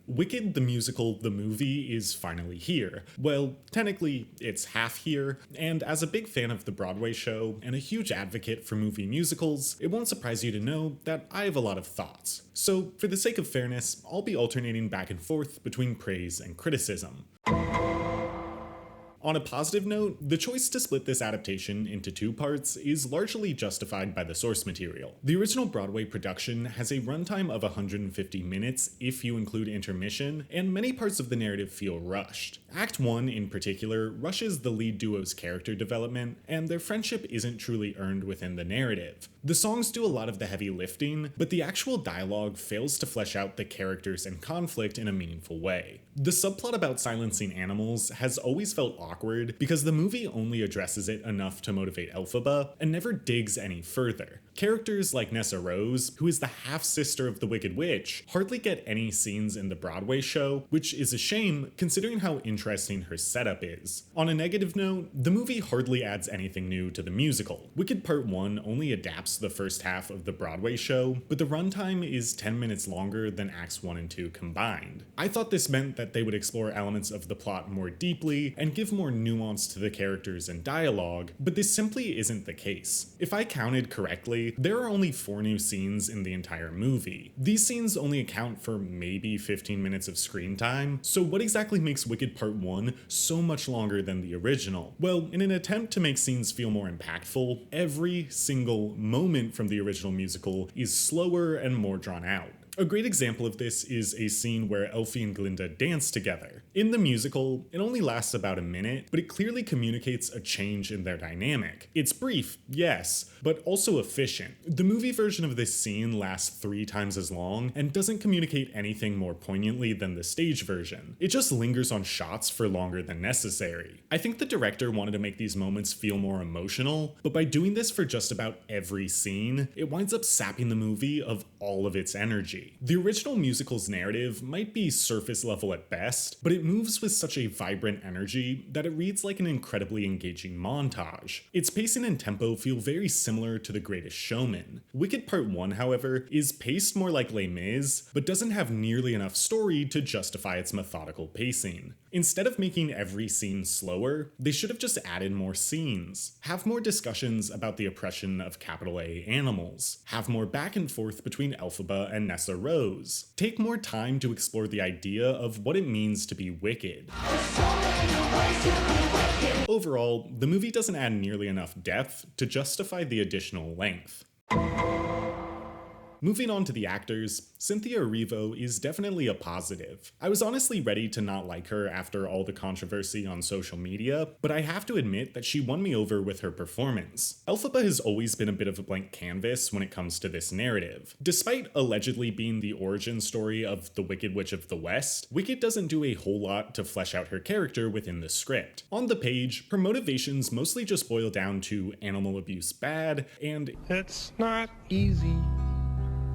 Wicked the musical, the movie, is finally here. Well, technically, it's half here, and as a big fan of the Broadway show and a huge advocate for movie musicals, it won't surprise you to know that I have a lot of thoughts. So, for the sake of fairness, I'll be alternating back and forth between praise and criticism. On a positive note, the choice to split this adaptation into two parts is largely justified by the source material. The original Broadway production has a runtime of 150 minutes if you include intermission, and many parts of the narrative feel rushed. Act 1 in particular rushes the lead duo's character development, and their friendship isn't truly earned within the narrative. The songs do a lot of the heavy lifting, but the actual dialogue fails to flesh out the characters and conflict in a meaningful way. The subplot about silencing animals has always felt awkward because the movie only addresses it enough to motivate Elphaba and never digs any further. Characters like Nessa Rose, who is the half-sister of the Wicked Witch, hardly get any scenes in the Broadway show, which is a shame considering how interesting her setup is. On a negative note, the movie hardly adds anything new to the musical. Wicked Part 1 only adapts the first half of the Broadway show, but the runtime is 10 minutes longer than Acts 1 and 2 combined. I thought this meant that they would explore elements of the plot more deeply and give more nuance to the characters and dialogue, but this simply isn't the case. If I counted correctly, there are only 4 new scenes in the entire movie. These scenes only account for maybe 15 minutes of screen time, so what exactly makes Wicked Part 1 so much longer than the original? Well, in an attempt to make scenes feel more impactful, every single moment from the original musical is slower and more drawn out. A great example of this is a scene where Elphie and Glinda dance together. In the musical, it only lasts about a minute, but it clearly communicates a change in their dynamic. It's brief, yes, but also efficient. The movie version of this scene lasts 3 times as long and doesn't communicate anything more poignantly than the stage version. It just lingers on shots for longer than necessary. I think the director wanted to make these moments feel more emotional, but by doing this for just about every scene, it winds up sapping the movie of all of its energy. The original musical's narrative might be surface level at best, but it moves with such a vibrant energy that it reads like an incredibly engaging montage. Its pacing and tempo feel very similar to The Greatest Showman. Wicked Part 1, however, is paced more like Les Mis, but doesn't have nearly enough story to justify its methodical pacing. Instead of making every scene slower, they should have just added more scenes. Have more discussions about the oppression of capital A animals. Have more back and forth between Elphaba and Nessa Rose. Take more time to explore the idea of what it means to be wicked. Overall, the movie doesn't add nearly enough depth to justify the additional length. Moving on to the actors, Cynthia Erivo is definitely a positive. I was honestly ready to not like her after all the controversy on social media, but I have to admit that she won me over with her performance. Elphaba has always been a bit of a blank canvas when it comes to this narrative. Despite allegedly being the origin story of the Wicked Witch of the West, Wicked doesn't do a whole lot to flesh out her character within the script. On the page, her motivations mostly just boil down to animal abuse bad, and it's not easy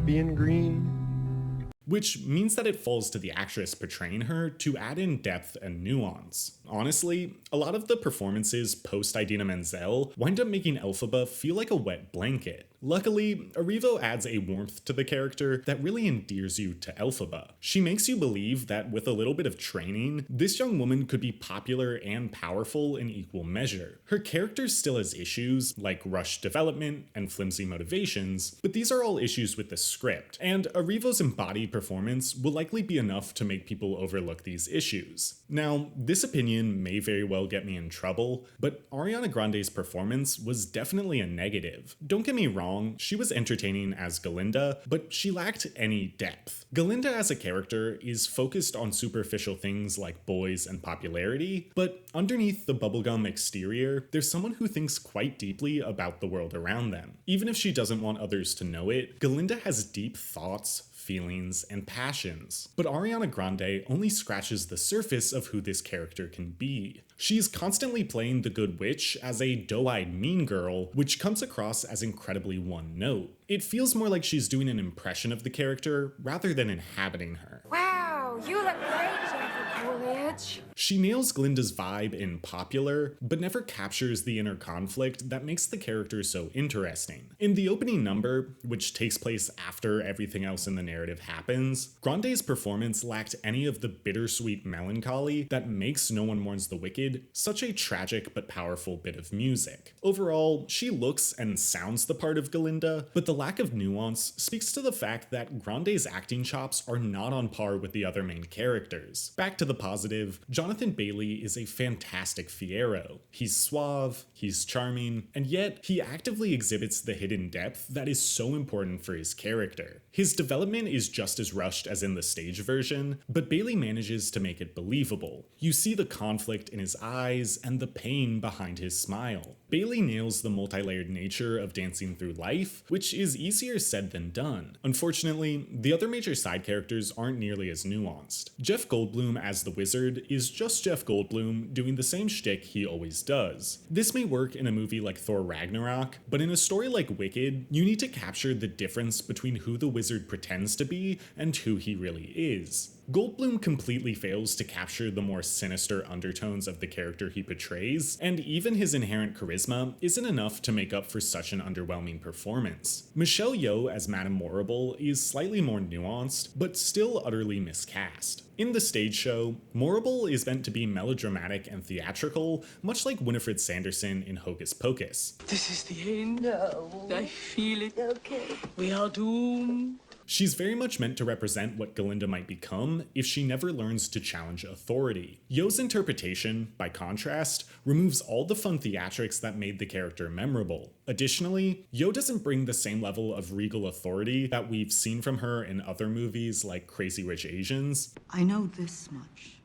being green, which means that it falls to the actress portraying her to add in depth and nuance. Honestly, a lot of the performances post Idina Menzel wind up making Elphaba feel like a wet blanket. Luckily, Erivo adds a warmth to the character that really endears you to Elphaba. She makes you believe that with a little bit of training, this young woman could be popular and powerful in equal measure. Her character still has issues, like rushed development and flimsy motivations, but these are all issues with the script, and Erivo's embodied performance will likely be enough to make people overlook these issues. Now, this opinion may very well get me in trouble, but Ariana Grande's performance was definitely a negative. Don't get me wrong, she was entertaining as Glinda, but she lacked any depth. Glinda as a character is focused on superficial things like boys and popularity, but underneath the bubblegum exterior, there's someone who thinks quite deeply about the world around them. Even if she doesn't want others to know it, Glinda has deep thoughts, feelings, and passions. But Ariana Grande only scratches the surface of who this character can be. She's constantly playing the good witch as a doe-eyed mean girl, which comes across as incredibly one-note. It feels more like she's doing an impression of the character rather than inhabiting her. Wow, you look great, Jennifer Coolidge. much. She nails Glinda's vibe in popular, but never captures the inner conflict that makes the character so interesting. In the opening number, which takes place after everything else in the narrative happens, Grande's performance lacked any of the bittersweet melancholy that makes No One Mourns the Wicked such a tragic but powerful bit of music. Overall, she looks and sounds the part of Glinda, but the lack of nuance speaks to the fact that Grande's acting chops are not on par with the other main characters. Back to the positive, Jonathan Bailey is a fantastic Fiyero. He's suave, he's charming, and yet he actively exhibits the hidden depth that is so important for his character. His development is just as rushed as in the stage version, but Bailey manages to make it believable. You see the conflict in his eyes and the pain behind his smile. Bailey nails the multi-layered nature of dancing through life, which is easier said than done. Unfortunately, the other major side characters aren't nearly as nuanced. Jeff Goldblum as the wizard is just Jeff Goldblum doing the same shtick he always does. This may work in a movie like Thor Ragnarok, but in a story like Wicked, you need to capture the difference between who the wizard pretends to be and who he really is. Goldblum completely fails to capture the more sinister undertones of the character he portrays, and even his inherent charisma isn't enough to make up for such an underwhelming performance. Michelle Yeoh as Madame Morrible is slightly more nuanced, but still utterly miscast. In the stage show, Morrible is meant to be melodramatic and theatrical, much like Winifred Sanderson in Hocus Pocus. This is the end. No. I feel it. Okay. We are doomed. She's very much meant to represent what Glinda might become if she never learns to challenge authority. Yeoh's interpretation, by contrast, removes all the fun theatrics that made the character memorable. Additionally, Yeoh doesn't bring the same level of regal authority that we've seen from her in other movies like Crazy Rich Asians. I know this much.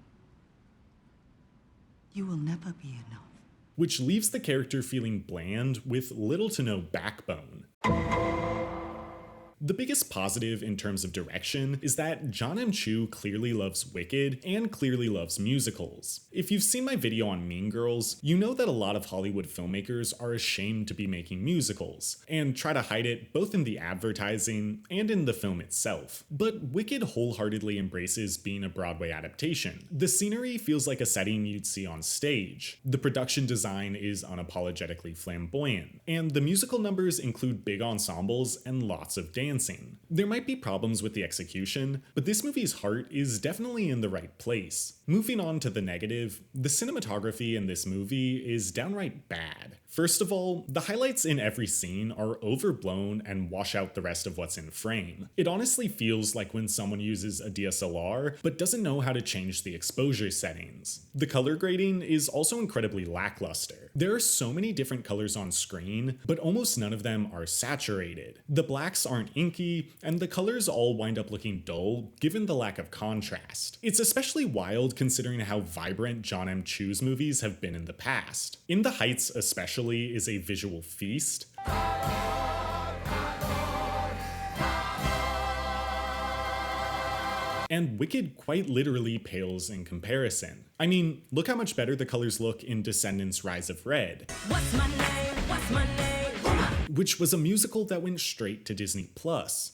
You will never be enough. Which leaves the character feeling bland with little to no backbone. The biggest positive in terms of direction is that John M. Chu clearly loves Wicked and clearly loves musicals. If you've seen my video on Mean Girls, you know that a lot of Hollywood filmmakers are ashamed to be making musicals, and try to hide it both in the advertising and in the film itself. But Wicked wholeheartedly embraces being a Broadway adaptation. The scenery feels like a setting you'd see on stage. The production design is unapologetically flamboyant, and the musical numbers include big ensembles and lots of dancing. There might be problems with the execution, but this movie's heart is definitely in the right place. Moving on to the negative, the cinematography in this movie is downright bad. First of all, the highlights in every scene are overblown and wash out the rest of what's in frame. It honestly feels like when someone uses a DSLR but doesn't know how to change the exposure settings. The color grading is also incredibly lackluster. There are so many different colors on screen, but almost none of them are saturated. The blacks aren't inky, and the colors all wind up looking dull given the lack of contrast. It's especially wild considering how vibrant John M. Chu's movies have been in the past. In the Heights especially is a visual feast. And Wicked quite literally pales in comparison. I mean, look how much better the colors look in Descendants: Rise of Red. What's my name? What's my name? Which was a musical that went straight to Disney+.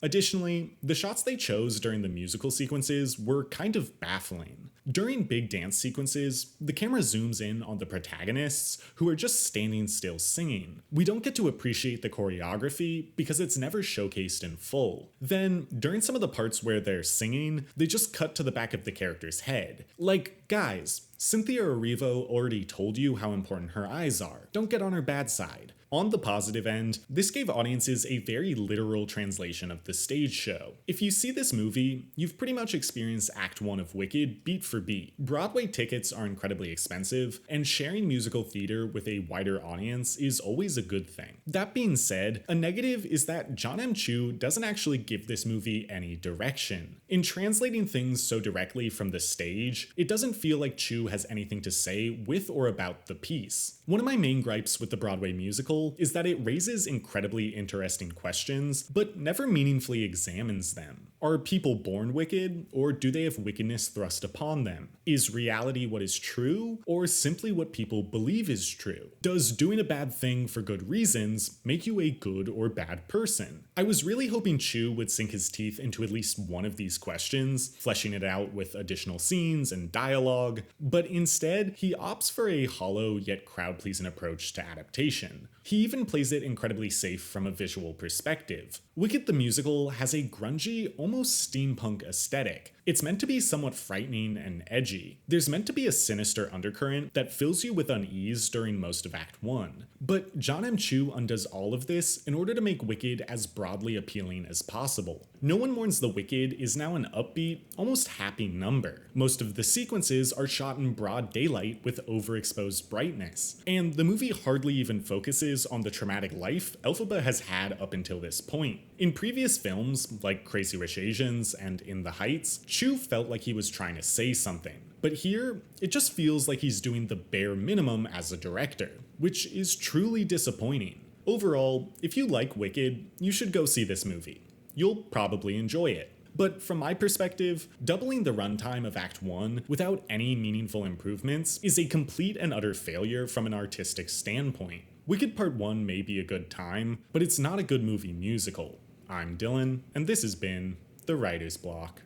Additionally, the shots they chose during the musical sequences were kind of baffling. During big dance sequences, the camera zooms in on the protagonists, who are just standing still singing. We don't get to appreciate the choreography because it's never showcased in full. Then, during some of the parts where they're singing, they just cut to the back of the character's head. Like, guys, Cynthia Erivo already told you how important her eyes are. Don't get on her bad side. On the positive end, this gave audiences a very literal translation of the stage show. If you see this movie, you've pretty much experienced Act 1 of Wicked beat for beat. Broadway tickets are incredibly expensive, and sharing musical theater with a wider audience is always a good thing. That being said, a negative is that John M. Chu doesn't actually give this movie any direction. In translating things so directly from the stage, it doesn't feel like Chu has anything to say with or about the piece. One of my main gripes with the Broadway musical is that it raises incredibly interesting questions, but never meaningfully examines them. Are people born wicked, or do they have wickedness thrust upon them? Is reality what is true, or simply what people believe is true? Does doing a bad thing for good reasons make you a good or bad person? I was really hoping Chu would sink his teeth into at least one of these questions, fleshing it out with additional scenes and dialogue, but instead, he opts for a hollow yet crowd-pleasing approach to adaptation. He even plays it incredibly safe from a visual perspective. Wicked the Musical has a grungy, almost steampunk aesthetic. It's meant to be somewhat frightening and edgy. There's meant to be a sinister undercurrent that fills you with unease during most of Act 1. But John M. Chu undoes all of this in order to make Wicked as broadly appealing as possible. No One Mourns the Wicked is now an upbeat, almost happy number. Most of the sequences are shot in broad daylight with overexposed brightness, and the movie hardly even focuses on the traumatic life Elphaba has had up until this point. In previous films, like Crazy Rich Asians and In the Heights, Chu felt like he was trying to say something. But here, it just feels like he's doing the bare minimum as a director, which is truly disappointing. Overall, if you like Wicked, you should go see this movie. You'll probably enjoy it. But from my perspective, doubling the runtime of Act 1 without any meaningful improvements is a complete and utter failure from an artistic standpoint. Wicked Part 1 may be a good time, but it's not a good movie musical. I'm Dylan, and this has been The Writer's Block.